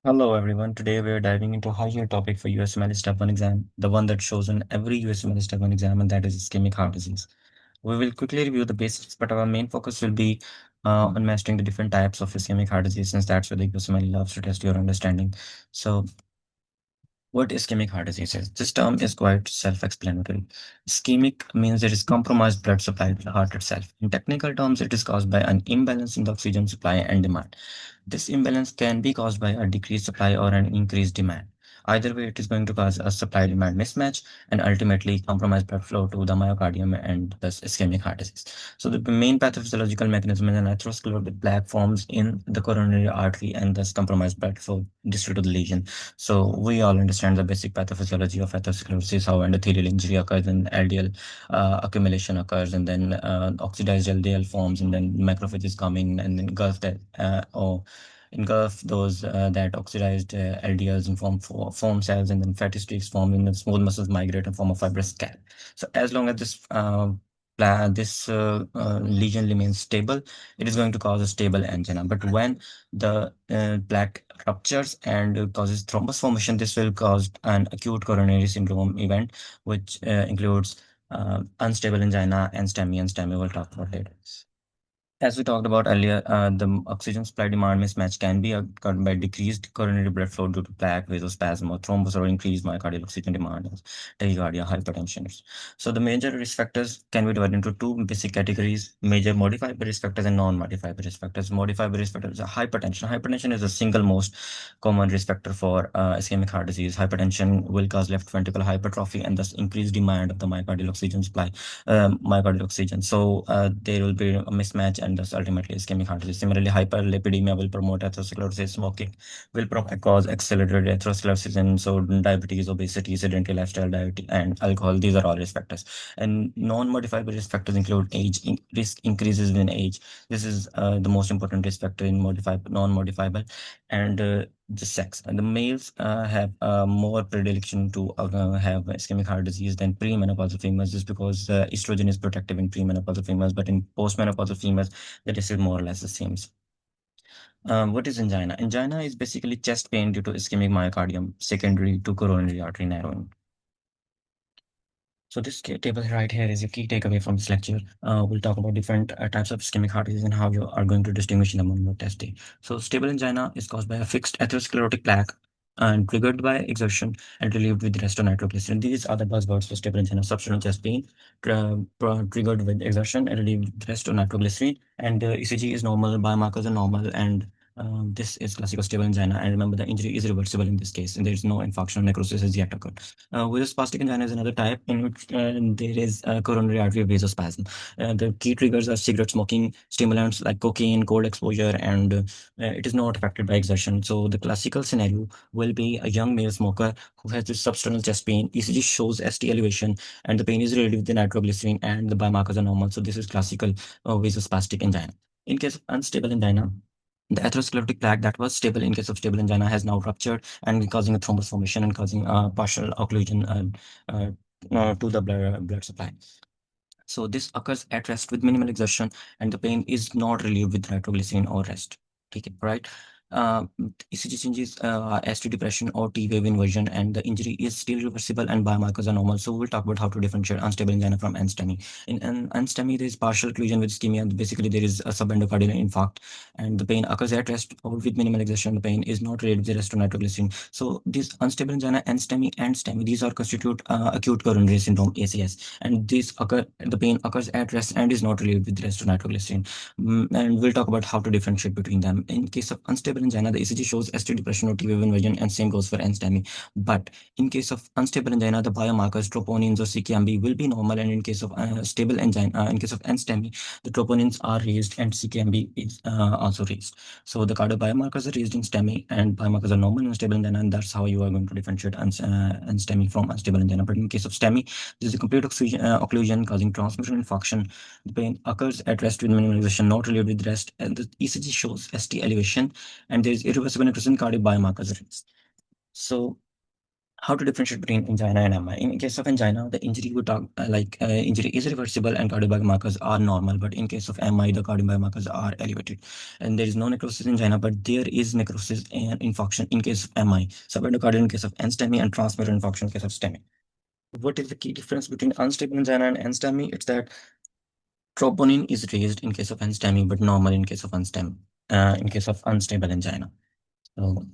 Hello everyone. Today we are diving into a high-yield topic for USMLE Step 1 exam, the one that shows in every USMLE Step 1 exam, and that is ischemic heart disease. We will quickly review the basics, but our main focus will be on mastering the different types of ischemic heart disease, since that's where the USMLE loves to test your understanding. So, what ischemic heart disease is? This term is quite self-explanatory. Ischemic means there is compromised blood supply to the heart itself. In technical terms, it is caused by an imbalance in the oxygen supply and demand. This imbalance can be caused by a decreased supply or an increased demand. Either way, it is going to cause a supply-demand mismatch and ultimately compromise blood flow to the myocardium and thus ischemic heart disease. So the main pathophysiological mechanism is an atherosclerotic plaque forms in the coronary artery and thus compromise blood flow distal to the lesion. So we all understand the basic pathophysiology of atherosclerosis, how endothelial injury occurs and LDL accumulation occurs, and then oxidized LDL forms, and then macrophages come in and engulf that or engulf those that oxidized LDLs and form cells, and then fatty streaks form, and then smooth muscles migrate and form a fibrous scalp. So as long as this lesion remains stable, it is going to cause a stable angina. But when the plaque ruptures and causes thrombus formation, this will cause an acute coronary syndrome event, which includes unstable angina and STEMI, and STEMI we'll talk about later. As we talked about earlier, the oxygen supply demand mismatch can be occurred by decreased coronary blood flow due to plaque, vasospasm, or thrombus, or increased myocardial oxygen demand, as tachycardia, hypertension. So the major risk factors can be divided into two basic categories: major modifiable risk factors and non-modifiable risk factors. Modifiable risk factors are hypertension. Hypertension is the single most common risk factor for ischemic heart disease. Hypertension will cause left ventricular hypertrophy and thus increased demand of the myocardial oxygen supply, myocardial oxygen. So there will be a mismatch and thus ultimately ischemic heart disease. Similarly, hyperlipidemia will promote atherosclerosis. Smoking will cause accelerated atherosclerosis, and so diabetes, obesity, sedentary lifestyle, diet, and alcohol. These are all risk factors. And non-modifiable risk factors include age. Risk increases with age. This is the most important risk factor in non-modifiable, and the sex. And the males have more predilection to have ischemic heart disease than premenopausal females, just because estrogen is protective in premenopausal females, but in postmenopausal females, the risk is more or less the same. What is angina? Angina is basically chest pain due to ischemic myocardium secondary to coronary artery narrowing. So this table right here is a key takeaway from this lecture. We'll talk about different types of ischemic heart disease and how you are going to distinguish them on your test day. So stable angina is caused by a fixed atherosclerotic plaque and triggered by exertion and relieved with rest or nitroglycerin. These are the buzzwords for stable angina: substernal chest pain, triggered with exertion and relieved with rest or nitroglycerin. And ECG is normal, biomarkers are normal, and this is classical stable angina. And remember, the injury is reversible in this case, and there is no infarction or necrosis has yet occurred. Vasospastic angina is another type in which there is coronary artery vasospasm. The key triggers are cigarette smoking, stimulants like cocaine, cold exposure, and it is not affected by exertion. So the classical scenario will be a young male smoker who has this substernal chest pain. ECG shows ST elevation, and the pain is related with the nitroglycerin, and the biomarkers are normal. So this is classical vasospastic angina. In case of unstable angina, the atherosclerotic plaque that was stable in case of stable angina has now ruptured and causing a thrombus formation and causing partial occlusion to the blood supply. So this occurs at rest with minimal exertion, and the pain is not relieved with nitroglycerin or rest. Okay, right? Uh, ECG changes, ST depression or T wave inversion, and the injury is still reversible and biomarkers are normal. So we'll talk about how to differentiate unstable angina from NSTEMI. In an NSTEMI, there is partial occlusion with ischemia. Basically, there is a subendocardial infarct, and the pain occurs at rest or with minimal exertion. The pain is not related with rest or nitroglycerin. So this unstable angina, NSTEMI, and STEMI, these are constitute acute coronary syndrome (ACS), and the pain occurs at rest and is not relieved with rest or nitroglycerin. And we'll talk about how to differentiate between them. In case of unstable angina, the ECG shows ST depression or T wave inversion, and same goes for NSTEMI. But in case of unstable angina, the biomarkers, troponins or CKMB, will be normal, and in case of stable angina, in case of NSTEMI, the troponins are raised and CKMB is also raised. So the cardio biomarkers are raised in STEMI, and biomarkers are normal in stable angina, and that's how you are going to differentiate NSTEMI from unstable angina. But in case of STEMI, this is a complete occlusion causing transmission infarction. The pain occurs at rest with minimalization, not related with rest, and the ECG shows ST elevation, and there is irreversible increase in cardiac biomarkers raised. So How to differentiate between angina and MI? In case of angina, the injury we talk injury is reversible and cardiobiomarkers are normal. But in case of MI, the cardiobiomarkers are elevated, and there is no necrosis in angina, but there is necrosis and infarction in case of MI. Subendocardial in case of NSTEMI and transmural infarction in case of STEMI. What is the key difference between unstable angina and NSTEMI? It's that troponin is raised in case of NSTEMI, but normal in case of unstable angina. So